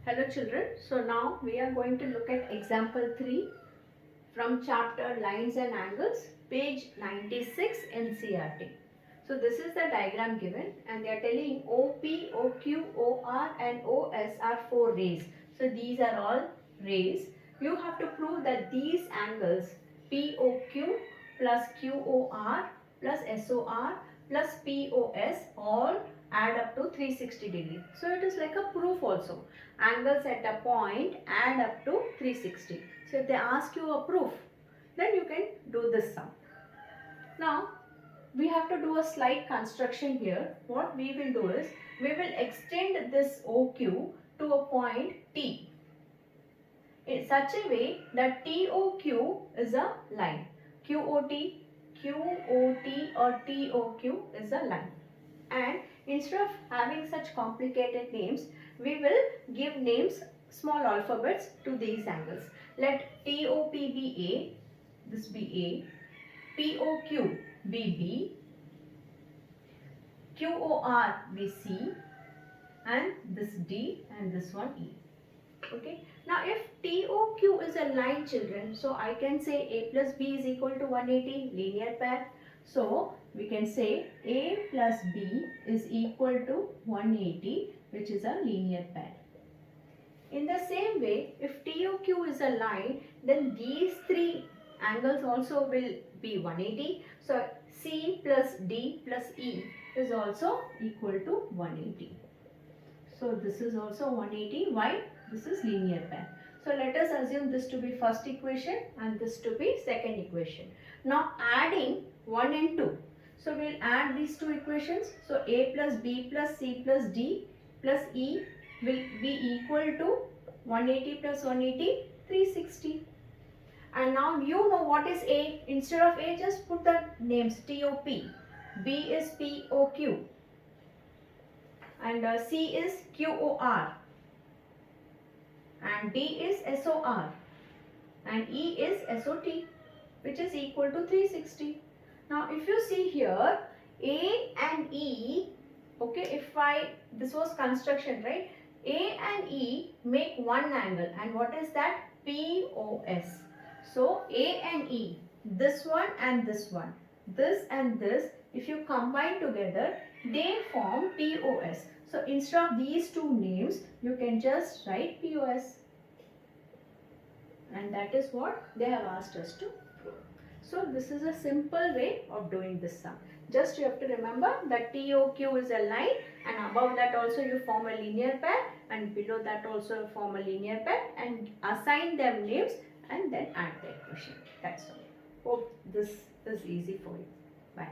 Hello children, so now we are going to look at example 3 from chapter Lines and Angles, page 96 NCERT. So this is the diagram given and they are telling OP, OQ, OR and OS are 4 rays. So these are all rays. You have to prove that these angles POQ plus QOR plus SOR plus POS all add up to 360 degree. So it is like a proof also. Angles at a point add up to 360. So if they ask you a proof, then you can do this sum. Now we have to do a slight construction here. What we will do is, we will extend this OQ to a point T in such a way that TOQ is a line. QOT or TOQ is a line. And instead of having such complicated names, we will give names, small alphabets to these angles. Let TOP be A, this be A, POQ be B, QOR be C, and this D and this one E. Okay. Now if TOQ is a line, children, so I can say A plus B is equal to 180, linear pair. So we can say A plus B is equal to 180, which is a linear pair. In the same way, if TOQ is a line, then these three angles also will be 180. So C plus D plus E is also equal to 180. So this is also 180. Why? This is linear pair. So let us assume this to be first equation and this to be second equation. Now adding 1 and 2. So we will add these two equations. So A plus B plus C plus D plus E will be equal to 180 plus 180, 360. And now you know what is A. Instead of A, just put the names TOP. B is POQ. And C is QOR. And D is SOR. And E is SOT, which is equal to 360. Now if you see here, A and E, okay, this was construction, right? A and E make one angle, and what is that? POS. So A and E, this one and this one, this and this, if you combine together, they form POS. So instead of these two names, you can just write POS. And that is what they have asked us to prove. So this is a simple way of doing this sum. Just you have to remember that TOQ is a line, and above that also you form a linear pair, and below that also you form a linear pair, and assign them names and then add the equation. That's all. Hope this is easy for you. Bye.